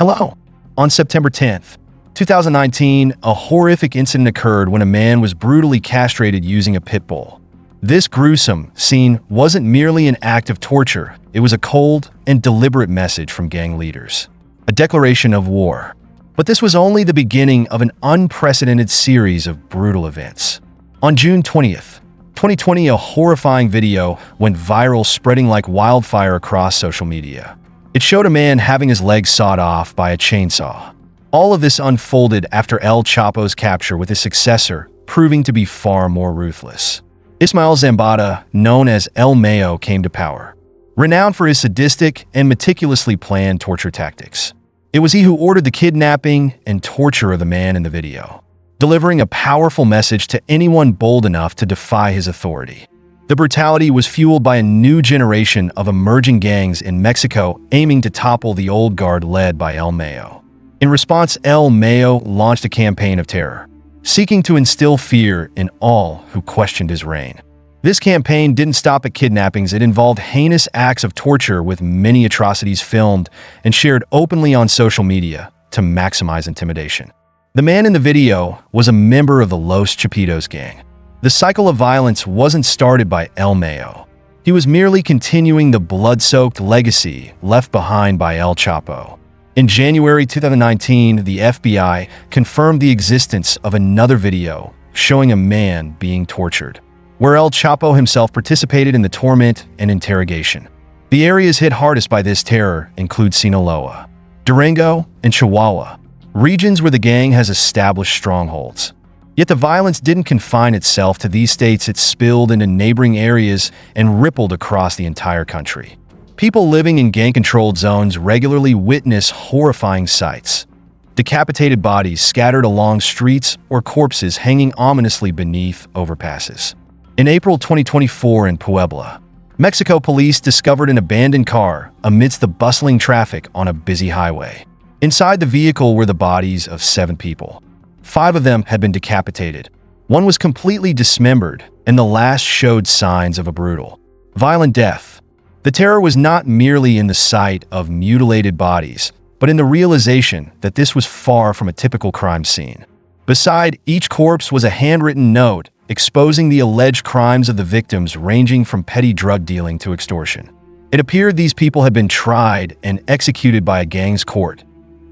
Hello. On September 10th, 2019, a horrific incident occurred when a man was brutally castrated using a pit bull. This gruesome scene wasn't merely an act of torture, it was a cold and deliberate message from gang leaders. A declaration of war. But this was only the beginning of an unprecedented series of brutal events. On June 20th, 2020, a horrifying video went viral, spreading like wildfire across social media. It showed a man having his legs sawed off by a chainsaw. All of this unfolded after El Chapo's capture with his successor, proving to be far more ruthless. Ismael Zambada, known as El Mayo, came to power, renowned for his sadistic and meticulously planned torture tactics. It was he who ordered the kidnapping and torture of the man in the video, delivering a powerful message to anyone bold enough to defy his authority. The brutality was fueled by a new generation of emerging gangs in Mexico aiming to topple the old guard led by El Mayo. In response, El Mayo launched a campaign of terror, seeking to instill fear in all who questioned his reign. This campaign didn't stop at kidnappings. It involved heinous acts of torture, with many atrocities filmed and shared openly on social media to maximize intimidation. The man in the video was a member of the Los Chapitos gang. The cycle of violence wasn't started by El Mayo. He was merely continuing the blood-soaked legacy left behind by El Chapo. In January 2019, the FBI confirmed the existence of another video showing a man being tortured, where El Chapo himself participated in the torment and interrogation. The areas hit hardest by this terror include Sinaloa, Durango, and Chihuahua, regions where the gang has established strongholds. Yet the violence didn't confine itself to these states. It spilled into neighboring areas and rippled across the entire country. People living in gang-controlled zones regularly witness horrifying sights: decapitated bodies scattered along streets or corpses hanging ominously beneath overpasses. In April 2024 in Puebla, Mexico, police discovered an abandoned car amidst the bustling traffic on a busy highway. Inside the vehicle were the bodies of 7 people. 5 of them had been decapitated. 1 was completely dismembered, and the last showed signs of a brutal, violent death. The terror was not merely in the sight of mutilated bodies, but in the realization that this was far from a typical crime scene. Beside each corpse was a handwritten note exposing the alleged crimes of the victims, ranging from petty drug dealing to extortion. It appeared these people had been tried and executed by a gang's court,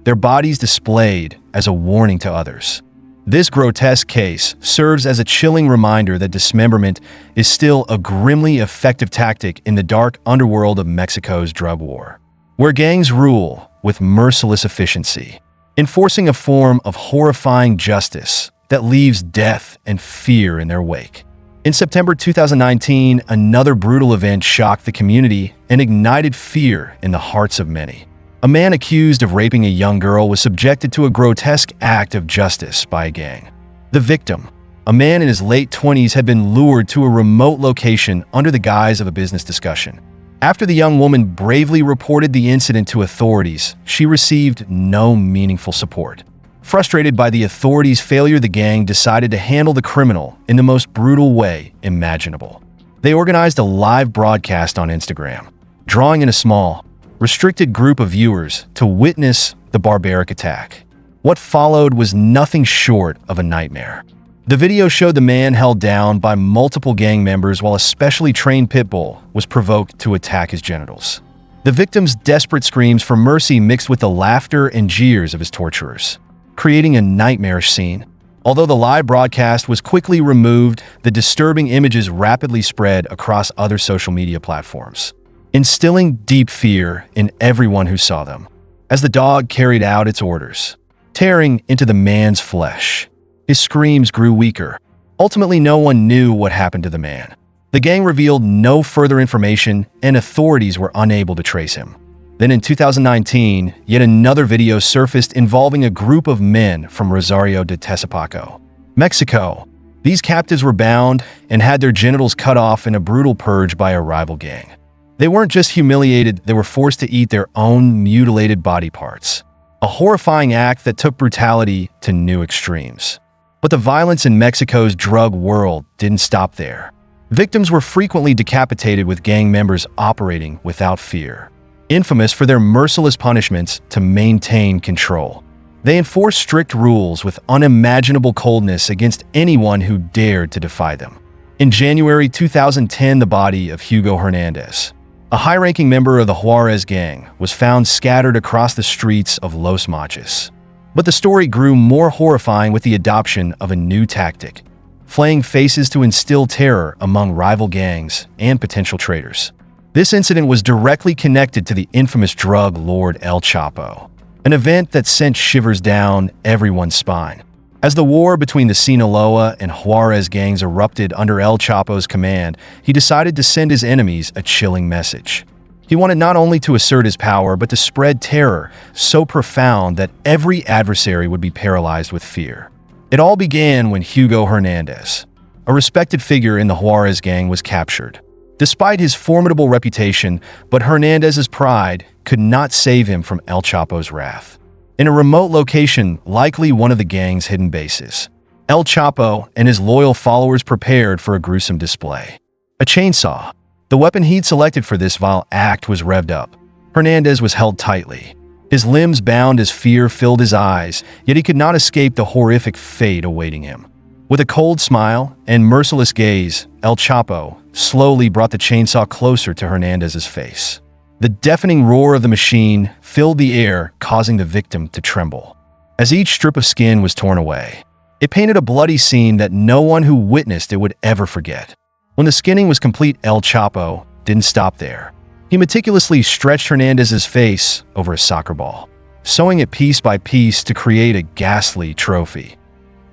their bodies displayed as a warning to others. This grotesque case serves as a chilling reminder that dismemberment is still a grimly effective tactic in the dark underworld of Mexico's drug war, where gangs rule with merciless efficiency, enforcing a form of horrifying justice that leaves death and fear in their wake. In September 2019, another brutal event shocked the community and ignited fear in the hearts of many. A man accused of raping a young girl was subjected to a grotesque act of justice by a gang. The victim, a man in his late 20s, had been lured to a remote location under the guise of a business discussion. After the young woman bravely reported the incident to authorities, she received no meaningful support. Frustrated by the authorities' failure, the gang decided to handle the criminal in the most brutal way imaginable. They organized a live broadcast on Instagram, drawing in a small, restricted group of viewers to witness the barbaric attack. What followed was nothing short of a nightmare. The video showed the man held down by multiple gang members while a specially trained pit bull was provoked to attack his genitals. The victim's desperate screams for mercy mixed with the laughter and jeers of his torturers, creating a nightmarish scene. Although the live broadcast was quickly removed, the disturbing images rapidly spread across other social media platforms, instilling deep fear in everyone who saw them. As the dog carried out its orders, tearing into the man's flesh, his screams grew weaker. Ultimately, no one knew what happened to the man. The gang revealed no further information, and authorities were unable to trace him. Then in 2019, yet another video surfaced involving a group of men from Rosario de Tezepaco, Mexico. These captives were bound and had their genitals cut off in a brutal purge by a rival gang. They weren't just humiliated, they were forced to eat their own mutilated body parts. A horrifying act that took brutality to new extremes. But the violence in Mexico's drug world didn't stop there. Victims were frequently decapitated, with gang members operating without fear. infamous for their merciless punishments to maintain control. They enforced strict rules with unimaginable coldness against anyone who dared to defy them. In January 2010, the body of Hugo Hernandez, a high-ranking member of the Juarez gang, was found scattered across the streets of Los Mochis. But the story grew more horrifying with the adoption of a new tactic, flaying faces to instill terror among rival gangs and potential traitors. This incident was directly connected to the infamous drug lord El Chapo, an event that sent shivers down everyone's spine. As the war between the Sinaloa and Juarez gangs erupted under El Chapo's command, he decided to send his enemies a chilling message. He wanted not only to assert his power, but to spread terror so profound that every adversary would be paralyzed with fear. It all began when Hugo Hernandez, a respected figure in the Juarez gang, was captured. Despite his formidable reputation, but Hernandez's pride could not save him from El Chapo's wrath. In a remote location, likely one of the gang's hidden bases, El Chapo and his loyal followers prepared for a gruesome display. A chainsaw, the weapon he'd selected for this vile act, was revved up. Hernandez was held tightly, his limbs bound as fear filled his eyes, yet he could not escape the horrific fate awaiting him. With a cold smile and merciless gaze, El Chapo slowly brought the chainsaw closer to Hernandez's face. The deafening roar of the machine filled the air, causing the victim to tremble. As each strip of skin was torn away, it painted a bloody scene that no one who witnessed it would ever forget. When the skinning was complete, El Chapo didn't stop there. He meticulously stretched Hernandez's face over a soccer ball, sewing it piece by piece to create a ghastly trophy.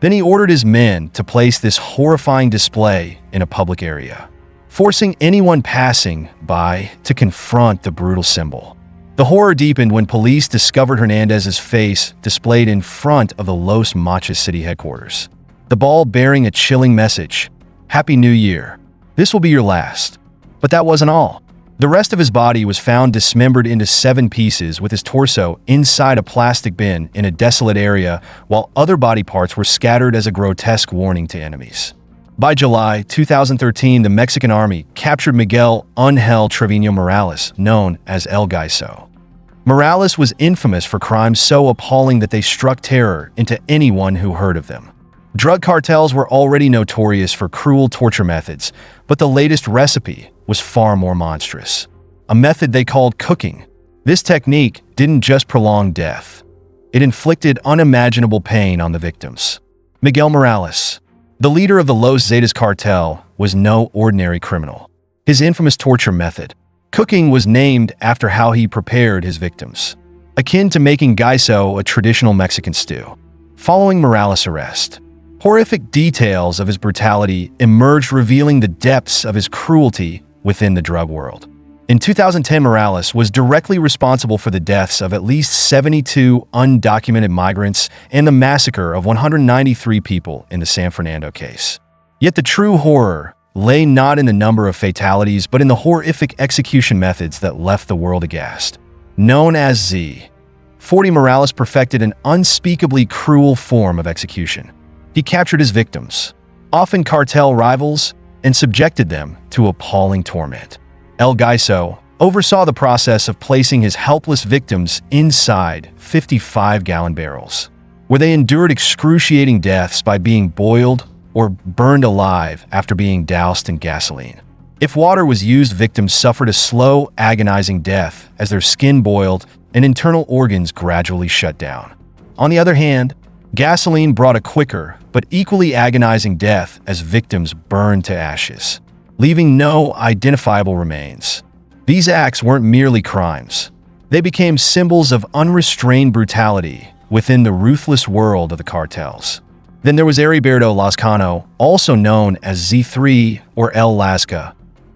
Then he ordered his men to place this horrifying display in a public area, forcing anyone passing by to confront the brutal symbol. The horror deepened when police discovered Hernandez's face displayed in front of the Los Mochis city headquarters, the ball bearing a chilling message: "Happy New Year. This will be your last." But that wasn't all. The rest of his body was found dismembered into 7 pieces, with his torso inside a plastic bin in a desolate area, while other body parts were scattered as a grotesque warning to enemies. By July 2013, the Mexican army captured Miguel Ángel Trevino Morales, known as El Gaiso. Morales was infamous for crimes so appalling that they struck terror into anyone who heard of them. Drug cartels were already notorious for cruel torture methods, but the latest recipe was far more monstrous. A method they called cooking. This technique didn't just prolong death. It inflicted unimaginable pain on the victims. Miguel Morales, the leader of the Los Zetas cartel, was no ordinary criminal. His infamous torture method, cooking, was named after how he prepared his victims, akin to making guiso, a traditional Mexican stew. Following Morales' arrest, horrific details of his brutality emerged, revealing the depths of his cruelty within the drug world. In 2010, Morales was directly responsible for the deaths of at least 72 undocumented migrants and the massacre of 193 people in the San Fernando case. Yet the true horror lay not in the number of fatalities, but in the horrific execution methods that left the world aghast. Known as Z40, Morales perfected an unspeakably cruel form of execution. He captured his victims, often cartel rivals, and subjected them to appalling torment. El Gaiso oversaw the process of placing his helpless victims inside 55-gallon barrels, where they endured excruciating deaths by being boiled or burned alive after being doused in gasoline. If water was used, victims suffered a slow, agonizing death as their skin boiled and internal organs gradually shut down. On the other hand, gasoline brought a quicker but equally agonizing death as victims burned to ashes, leaving no identifiable remains. These acts weren't merely crimes. They became symbols of unrestrained brutality within the ruthless world of the cartels. Then there was Heriberto Lazcano, also known as Z3 or El Lazca,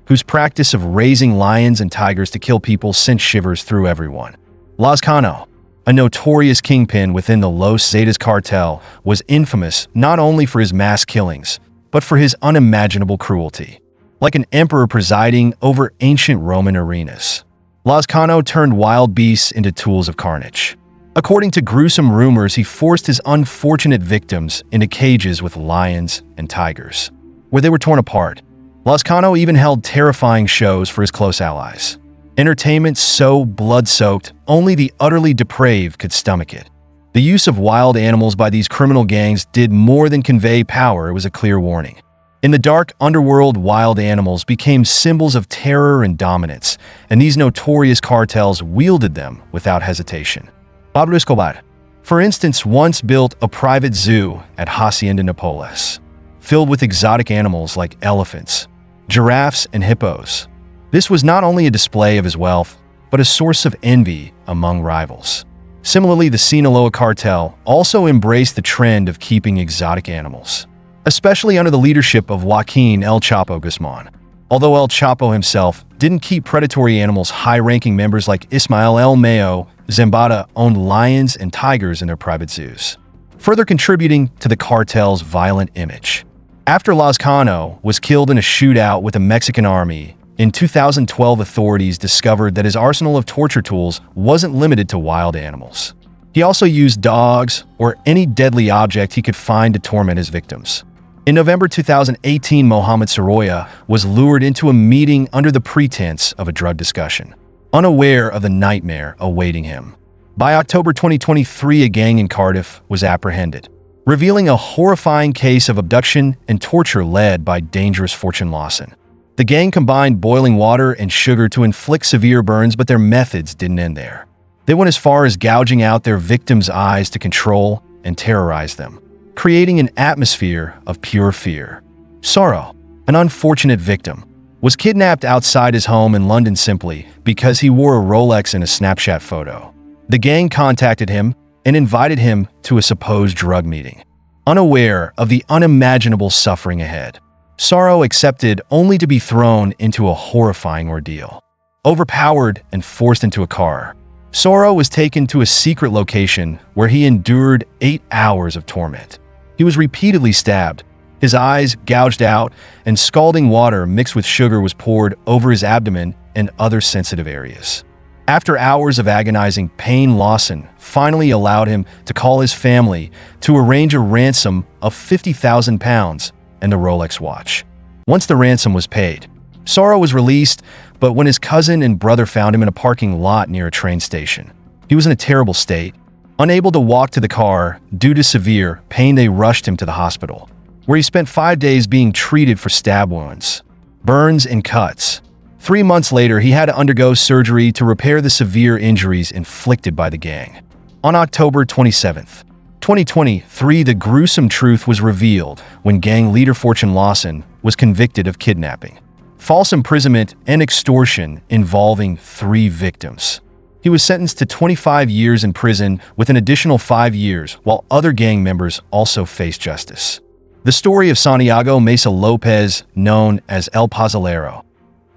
whose practice of raising lions and tigers to kill people sent shivers through everyone. Lazcano, a notorious kingpin within the Los Zetas cartel, was infamous not only for his mass killings, but for his unimaginable cruelty. Like an emperor presiding over ancient Roman arenas, Lazcano turned wild beasts into tools of carnage. According to gruesome rumors, he forced his unfortunate victims into cages with lions and tigers, where they were torn apart. Lazcano even held terrifying shows for his close allies, Entertainment so blood-soaked, only the utterly depraved could stomach it. The use of wild animals by these criminal gangs did more than convey power, it was a clear warning. In the dark underworld, wild animals became symbols of terror and dominance, and these notorious cartels wielded them without hesitation. Pablo Escobar, for instance, once built a private zoo at Hacienda Napoles, filled with exotic animals like elephants, giraffes, and hippos. This was not only a display of his wealth, but a source of envy among rivals. Similarly, the Sinaloa cartel also embraced the trend of keeping exotic animals, especially under the leadership of Joaquin El Chapo Guzman. Although El Chapo himself didn't keep predatory animals, high-ranking members like Ismael El Mayo Zambada owned lions and tigers in their private zoos, further contributing to the cartel's violent image. After Lazcano was killed in a shootout with the Mexican army, in 2012 authorities discovered that his arsenal of torture tools wasn't limited to wild animals. He also used dogs or any deadly object he could find to torment his victims. In November 2018, Mohamed Soroya was lured into a meeting under the pretense of a drug discussion, unaware of the nightmare awaiting him. By October 2023, a gang in Cardiff was apprehended, revealing a horrifying case of abduction and torture led by Dangerous Fortune Lawson. The gang combined boiling water and sugar to inflict severe burns, but their methods didn't end there. They went as far as gouging out their victims' eyes to control and terrorize them, creating an atmosphere of pure fear. Soro, an unfortunate victim, was kidnapped outside his home in London simply because he wore a Rolex in a Snapchat photo. The gang contacted him and invited him to a supposed drug meeting, unaware of the unimaginable suffering ahead. Soro accepted only to be thrown into a horrifying ordeal. Overpowered and forced into a car, Soro was taken to a secret location where he endured 8 hours of torment. He was repeatedly stabbed, his eyes gouged out, and scalding water mixed with sugar was poured over his abdomen and other sensitive areas. After hours of agonizing pain, Lawson finally allowed him to call his family to arrange a ransom of £50,000 and the Rolex watch. Once the ransom was paid, Soro was released, but when his cousin and brother found him in a parking lot near a train station, he was in a terrible state. Unable to walk to the car due to severe pain, they rushed him to the hospital, where he spent 5 days being treated for stab wounds, burns, and cuts. 3 months later, he had to undergo surgery to repair the severe injuries inflicted by the gang. On October 27, 2023, the gruesome truth was revealed when gang leader Fortune Lawson was convicted of kidnapping, false imprisonment, and extortion involving 3 victims. He was sentenced to 25 years in prison with an additional 5 years, while other gang members also faced justice. The story of Santiago Mesa Lopez, known as El Pazolero,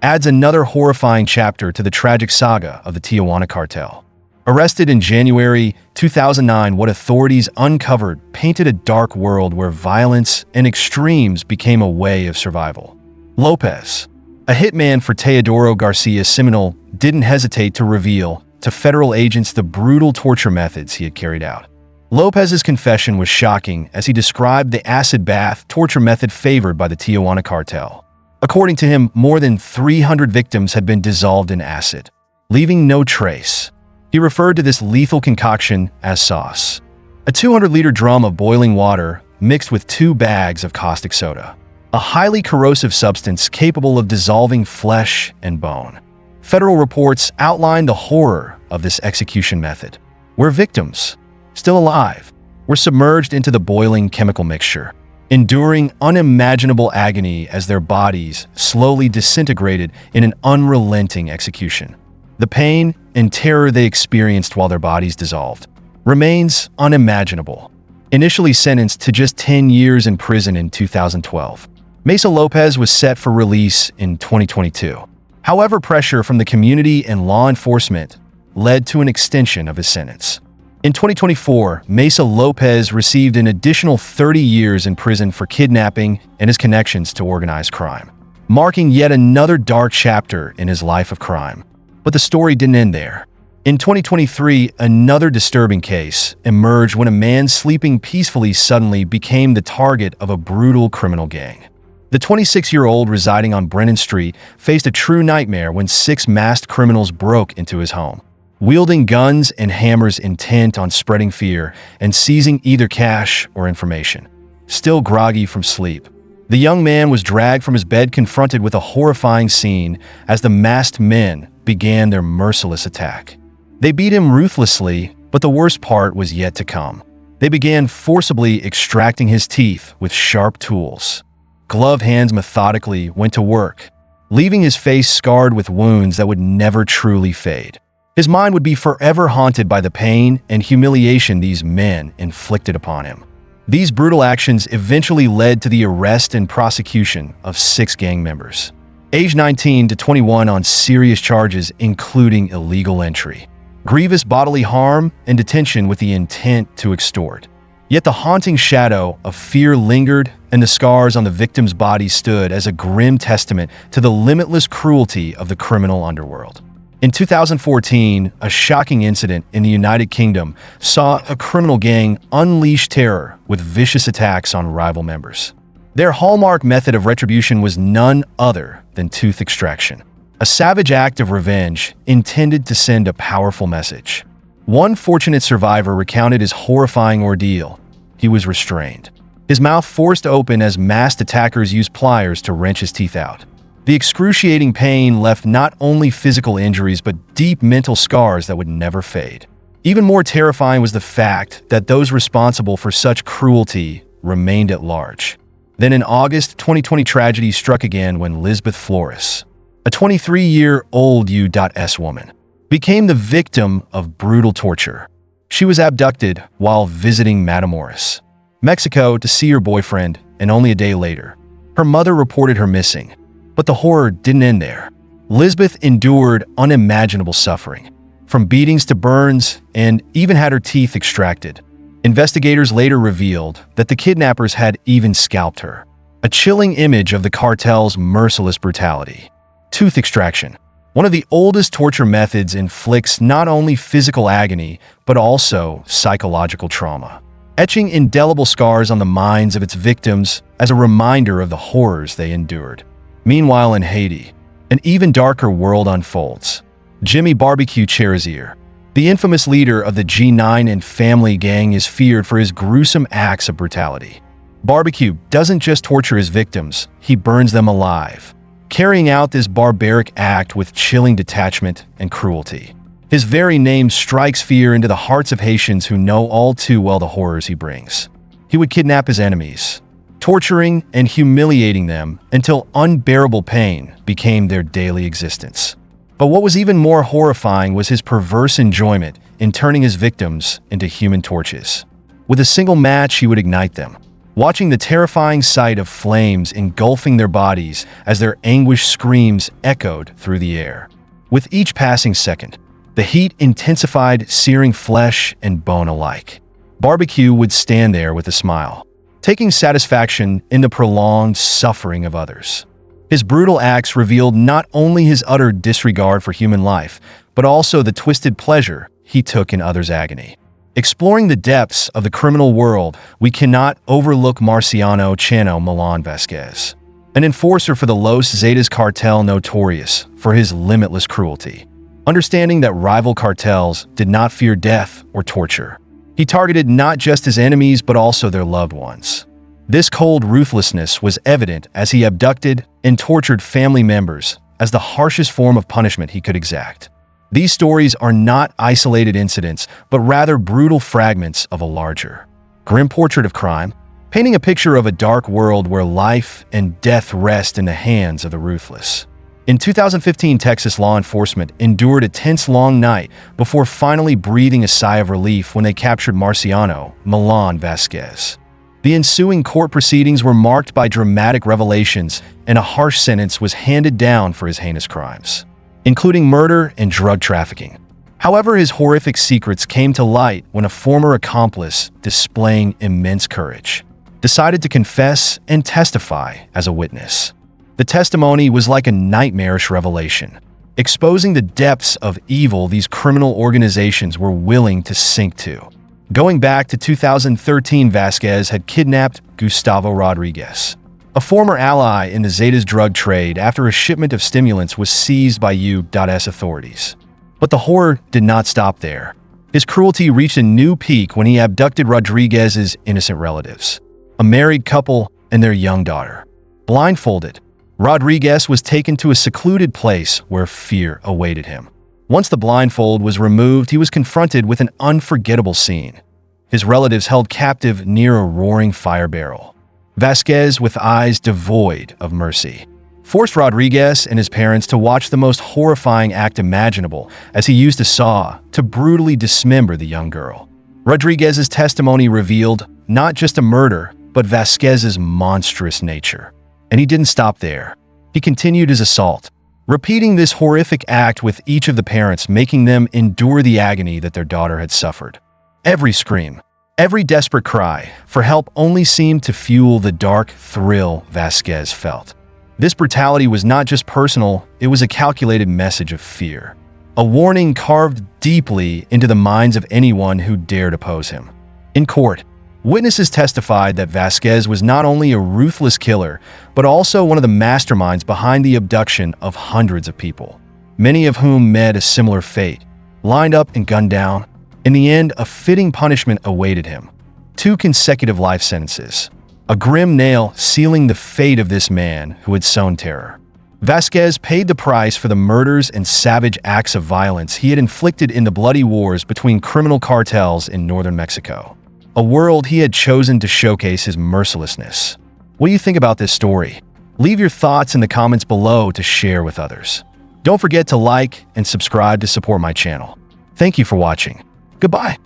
adds another horrifying chapter to the tragic saga of the Tijuana cartel. Arrested in January 2009, what authorities uncovered painted a dark world where violence and extremes became a way of survival. Lopez, a hitman for Teodoro Garcia Seminole, didn't hesitate to reveal to federal agents the brutal torture methods he had carried out. Lopez's confession was shocking as he described the acid bath torture method favored by the Tijuana cartel. According to him, more than 300 victims had been dissolved in acid, leaving no trace. He referred to this lethal concoction as sauce, a 200-liter drum of boiling water mixed with 2 bags of caustic soda, a highly corrosive substance capable of dissolving flesh and bone. Federal reports outlined the horror of this execution method, where victims, still alive, were submerged into the boiling chemical mixture, enduring unimaginable agony as their bodies slowly disintegrated in an unrelenting execution. The pain and terror they experienced while their bodies dissolved remains unimaginable. Initially sentenced to just 10 years in prison in 2012, Mesa Lopez was set for release in 2022. However, pressure from the community and law enforcement led to an extension of his sentence. In 2024, Mesa Lopez received an additional 30 years in prison for kidnapping and his connections to organized crime, marking yet another dark chapter in his life of crime. But the story didn't end there. In 2023, another disturbing case emerged when a man sleeping peacefully suddenly became the target of a brutal criminal gang. The 26-year-old residing on Brennan Street faced a true nightmare when 6 masked criminals broke into his home, wielding guns and hammers intent on spreading fear and seizing either cash or information. Still groggy from sleep, the young man was dragged from his bed, confronted with a horrifying scene as the masked men began their merciless attack. They beat him ruthlessly, but the worst part was yet to come. They began forcibly extracting his teeth with sharp tools. Gloved hands methodically went to work, leaving his face scarred with wounds that would never truly fade. His mind would be forever haunted by the pain and humiliation these men inflicted upon him. These brutal actions eventually led to the arrest and prosecution of 6 gang members, aged 19 to 21, on serious charges including illegal entry, grievous bodily harm, and detention with the intent to extort. Yet the haunting shadow of fear lingered, and the scars on the victims' bodies stood as a grim testament to the limitless cruelty of the criminal underworld. In 2014, a shocking incident in the United Kingdom saw a criminal gang unleash terror with vicious attacks on rival members. Their hallmark method of retribution was none other than tooth extraction, a savage act of revenge intended to send a powerful message. One fortunate survivor recounted his horrifying ordeal. He was restrained, his mouth forced open as masked attackers used pliers to wrench his teeth out. The excruciating pain left not only physical injuries but deep mental scars that would never fade. Even more terrifying was the fact that those responsible for such cruelty remained at large. Then in August, 2020, tragedy struck again when Lisbeth Flores, a 23-year-old U.S. woman, became the victim of brutal torture. She was abducted while visiting Matamoros, Mexico, to see her boyfriend, and only a day later, her mother reported her missing. But the horror didn't end there. Lisbeth endured unimaginable suffering, from beatings to burns, and even had her teeth extracted. Investigators later revealed that the kidnappers had even scalped her, a chilling image of the cartel's merciless brutality. Tooth extraction, one of the oldest torture methods, inflicts not only physical agony but also psychological trauma, etching indelible scars on the minds of its victims as a reminder of the horrors they endured. Meanwhile, in Haiti, an even darker world unfolds. Jimmy Barbecue Cherizier, the infamous leader of the G9 and Family Gang, is feared for his gruesome acts of brutality. Barbecue doesn't just torture his victims, he burns them alive, carrying out this barbaric act with chilling detachment and cruelty. His very name strikes fear into the hearts of Haitians who know all too well the horrors he brings. He would kidnap his enemies, torturing and humiliating them until unbearable pain became their daily existence. But what was even more horrifying was his perverse enjoyment in turning his victims into human torches. With a single match, he would ignite them, watching the terrifying sight of flames engulfing their bodies as their anguished screams echoed through the air. With each passing second, the heat intensified, searing flesh and bone alike. Barbecue would stand there with a smile, taking satisfaction in the prolonged suffering of others. His brutal acts revealed not only his utter disregard for human life, but also the twisted pleasure he took in others' agony. Exploring the depths of the criminal world, we cannot overlook Marciano Chano Milan Vasquez, an enforcer for the Los Zetas cartel notorious for his limitless cruelty. Understanding that rival cartels did not fear death or torture, he targeted not just his enemies but also their loved ones. This cold ruthlessness was evident as he abducted and tortured family members as the harshest form of punishment he could exact. These stories are not isolated incidents, but rather brutal fragments of a larger, grim portrait of crime, painting a picture of a dark world where life and death rest in the hands of the ruthless. In 2015, Texas law enforcement endured a tense long night before finally breathing a sigh of relief when they captured Marciano Milan Vasquez. The ensuing court proceedings were marked by dramatic revelations, and a harsh sentence was handed down for his heinous crimes, including murder and drug trafficking. However, his horrific secrets came to light when a former accomplice, displaying immense courage, decided to confess and testify as a witness. The testimony was like a nightmarish revelation, exposing the depths of evil these criminal organizations were willing to sink to. Going back to 2013, Vasquez had kidnapped Gustavo Rodriguez, a former ally in the Zetas drug trade after a shipment of stimulants was seized by U.S. authorities. But the horror did not stop there. His cruelty reached a new peak when he abducted Rodriguez's innocent relatives, a married couple and their young daughter. Blindfolded, Rodriguez was taken to a secluded place where fear awaited him. Once the blindfold was removed, he was confronted with an unforgettable scene. His relatives held captive near a roaring fire barrel. Vasquez, with eyes devoid of mercy, forced Rodriguez and his parents to watch the most horrifying act imaginable as he used a saw to brutally dismember the young girl. Rodriguez's testimony revealed not just a murder, but Vasquez's monstrous nature. And he didn't stop there. He continued his assault, repeating this horrific act with each of the parents, making them endure the agony that their daughter had suffered. Every scream, every desperate cry for help only seemed to fuel the dark thrill Vasquez felt. This brutality was not just personal, it was a calculated message of fear, a warning carved deeply into the minds of anyone who dared oppose him. In court, witnesses testified that Vasquez was not only a ruthless killer, but also one of the masterminds behind the abduction of hundreds of people, many of whom met a similar fate, lined up and gunned down. In the end, a fitting punishment awaited him: 2 consecutive life sentences, a grim nail sealing the fate of this man who had sown terror. Vasquez paid the price for the murders and savage acts of violence he had inflicted in the bloody wars between criminal cartels in northern Mexico, a world he had chosen to showcase his mercilessness. What do you think about this story? Leave your thoughts in the comments below to share with others. Don't forget to like and subscribe to support my channel. Thank you for watching. Goodbye.